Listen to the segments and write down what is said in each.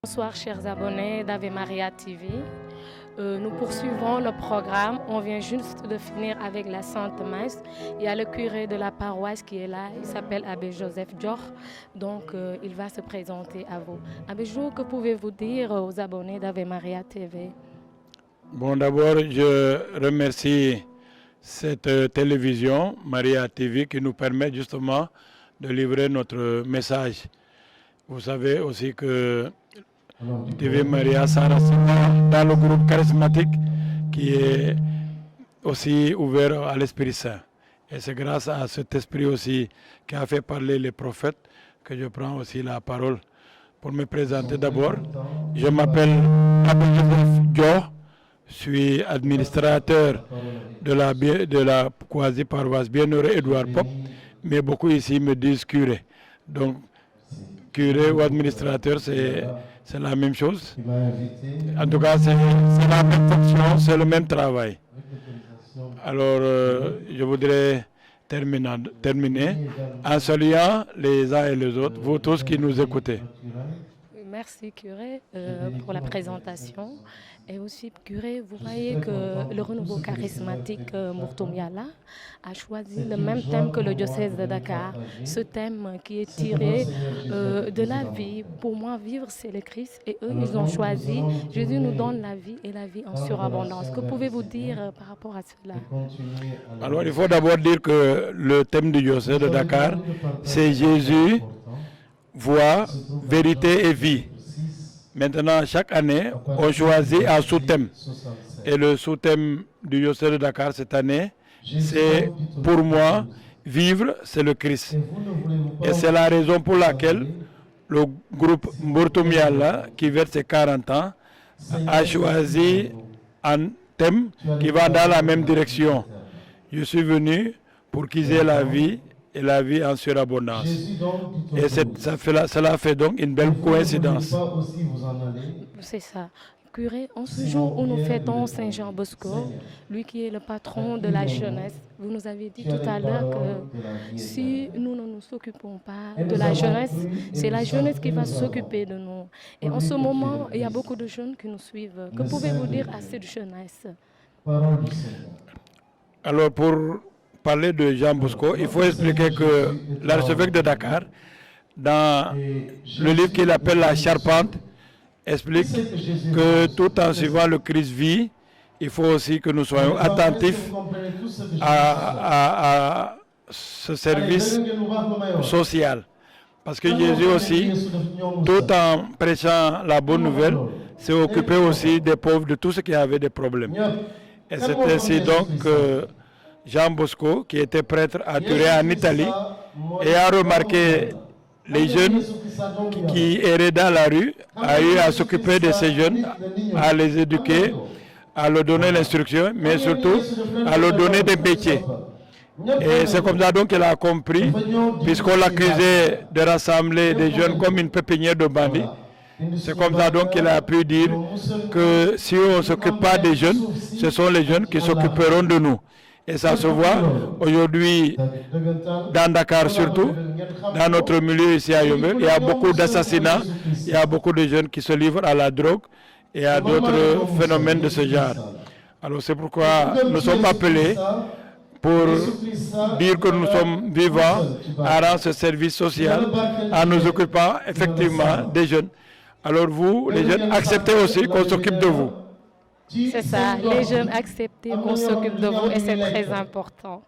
Bonsoir chers abonnés d'Ave Maria TV. Nous poursuivons le programme. On vient juste de finir avec la Sainte Messe. Il y a le curé de la paroisse qui est là. Il s'appelle Abbé Joseph Dior. Donc il va se présenter à vous. Abbé Jo, que pouvez-vous dire aux abonnés d'Ave Maria TV? Bon, d'abord, je remercie cette télévision, Maria TV, qui nous permet justement de livrer notre message. Vous savez aussi que TV Maria s'enracine dans le groupe charismatique qui est aussi ouvert à l'Esprit Saint. Et c'est grâce à cet esprit aussi qui a fait parler les prophètes que je prends aussi la parole. Pour me présenter d'abord, je m'appelle Abbé Joseph Dior, je suis administrateur de la quasi-paroisse Bienheureux Édouard Pop, mais beaucoup ici me disent curé. Donc, curé ou administrateur, c'est la même chose. En tout cas, c'est la même fonction, c'est le même travail. Alors, je voudrais terminer en saluant les uns et les autres, vous tous qui nous écoutez. Merci curé pour la présentation. Et aussi curé, vous voyez que le renouveau charismatique Mourtoum-Yala a choisi le même thème que le diocèse de Dakar. Ce thème qui est tiré de la vie. Pour moi, vivre c'est le Christ et eux ils ont choisi. Jésus nous donne la vie et la vie en surabondance. Que pouvez-vous dire par rapport à cela? Alors il faut d'abord dire que le thème du diocèse de Dakar, c'est Jésus, voie, vérité et vie. Maintenant, chaque année, on choisit un sous-thème. Et le sous-thème du diocèse de Dakar cette année, c'est pour moi, vivre, c'est le Christ. Et c'est la raison pour laquelle le groupe Mourtoum-Yala, qui verse ses 40 ans, a choisi un thème qui va dans la même direction. Je suis venu pour qu'ils aient la vie et la vie en surabondance. Et cela fait donc une belle coïncidence. C'est ça. Curé, en ce jour où nous fêtons Saint Jean Bosco, lui qui est le patron de la jeunesse, vous nous avez dit tout à l'heure que si nous ne nous occupons pas de la jeunesse, c'est la jeunesse qui va s'occuper de nous. Et en ce moment, il y a beaucoup de jeunes qui nous suivent. Que pouvez-vous dire à cette jeunesse? Alors pour parler de Jean Bosco, il faut expliquer que l'archevêque de Dakar, dans le livre qu'il appelle La Charpente, explique que tout en suivant le Christ vie, il faut aussi que nous soyons attentifs à ce service social. Parce que Jésus aussi, tout en prêchant la bonne nouvelle, s'est occupé aussi des pauvres, de tous ceux qui avaient des problèmes. Et c'est ainsi donc que Jean Bosco, qui était prêtre à Turin en Italie, et a remarqué les jeunes qui erraient dans la rue, a eu à s'occuper de ces jeunes, à les éduquer, à leur donner l'instruction, mais surtout à leur donner des métiers. Et c'est comme ça donc qu'il a compris, puisqu'on l'accusait de rassembler des jeunes comme une pépinière de bandits. C'est comme ça donc qu'il a pu dire que si on ne s'occupe pas des jeunes, ce sont les jeunes qui s'occuperont de nous. Et ça se voit aujourd'hui dans Dakar surtout, dans notre milieu ici à Yombel. Il y a beaucoup d'assassinats, il y a beaucoup de jeunes qui se livrent à la drogue et à d'autres phénomènes de ce genre. Alors c'est pourquoi nous sommes appelés pour dire que nous sommes vivants à rendre ce service social en nous occupant effectivement des jeunes. Alors vous, les jeunes, acceptez aussi qu'on s'occupe de vous. C'est ça, les jeunes acceptez qu'on s'occupe de vous et c'est très important.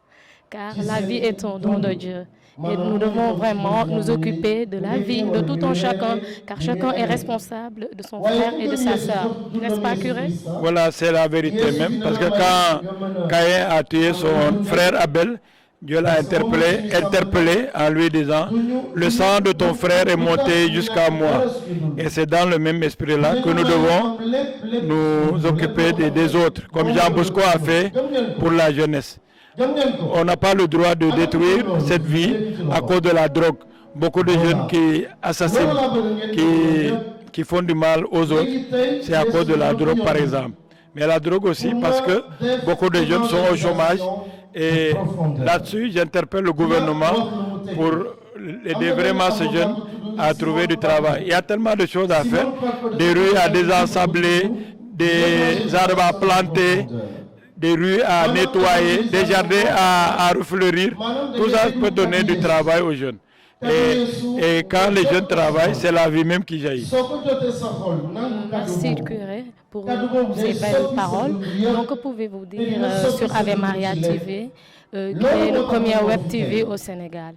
Car la vie est un don de Dieu. Et nous devons vraiment nous occuper de la vie de tout un chacun, car chacun est responsable de son frère et de sa sœur. N'est-ce pas, curé? Voilà, c'est la vérité même. Parce que quand Caïn a tué son frère Abel, Dieu l'a interpellé en lui disant « Le sang de ton frère est monté jusqu'à moi ». Et c'est dans le même esprit-là que nous devons nous occuper des autres, comme Jean Bosco a fait pour la jeunesse. On n'a pas le droit de détruire cette vie à cause de la drogue. Beaucoup de jeunes qui assassinent, qui font du mal aux autres, c'est à cause de la drogue par exemple. Mais la drogue aussi parce que beaucoup de jeunes sont au chômage. Et là-dessus, j'interpelle le gouvernement pour aider vraiment ces jeunes à trouver du travail. Il y a tellement de choses à faire, des rues à désensabler, des arbres à planter, des rues à nettoyer, des jardins à refleurir. Tout ça peut donner du travail aux jeunes. Et quand les jeunes travaillent, c'est la vie même qui jaillit. Merci, curé, pour ces belles paroles. Donc, que pouvez-vous dire sur Ave Maria TV, qui est le premier web TV au Sénégal?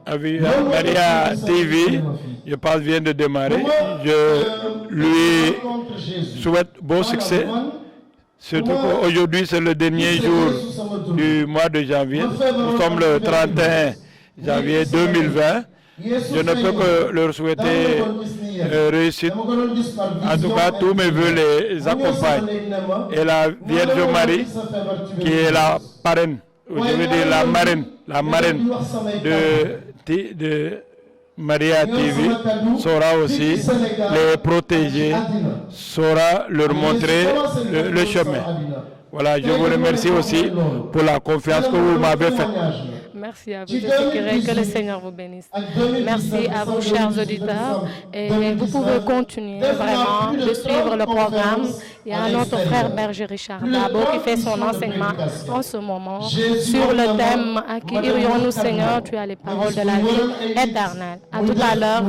Ave Maria TV, je pense, vient de démarrer. Je lui souhaite bon succès. Surtout qu'aujourd'hui, c'est le dernier jour du mois de janvier. Nous sommes le 31 janvier 2020. Je ne peux que leur souhaiter réussite. En tout cas, tous mes voeux les accompagnent. Et la Vierge Marie, qui est la parraine, ou je veux dire la marraine de Maria TV, saura aussi les protéger, saura leur montrer le chemin. Voilà, je vous remercie aussi pour la confiance que vous m'avez faite. Merci à vous, je sais que le Seigneur vous bénisse. Merci à vous, chers auditeurs. Et vous pouvez continuer vraiment de suivre le programme. Il y a notre frère berger Richard Dabo qui fait son enseignement en ce moment sur le thème « À qui irions-nous, Seigneur? Tu as les paroles de la vie éternelle ». À tout à l'heure.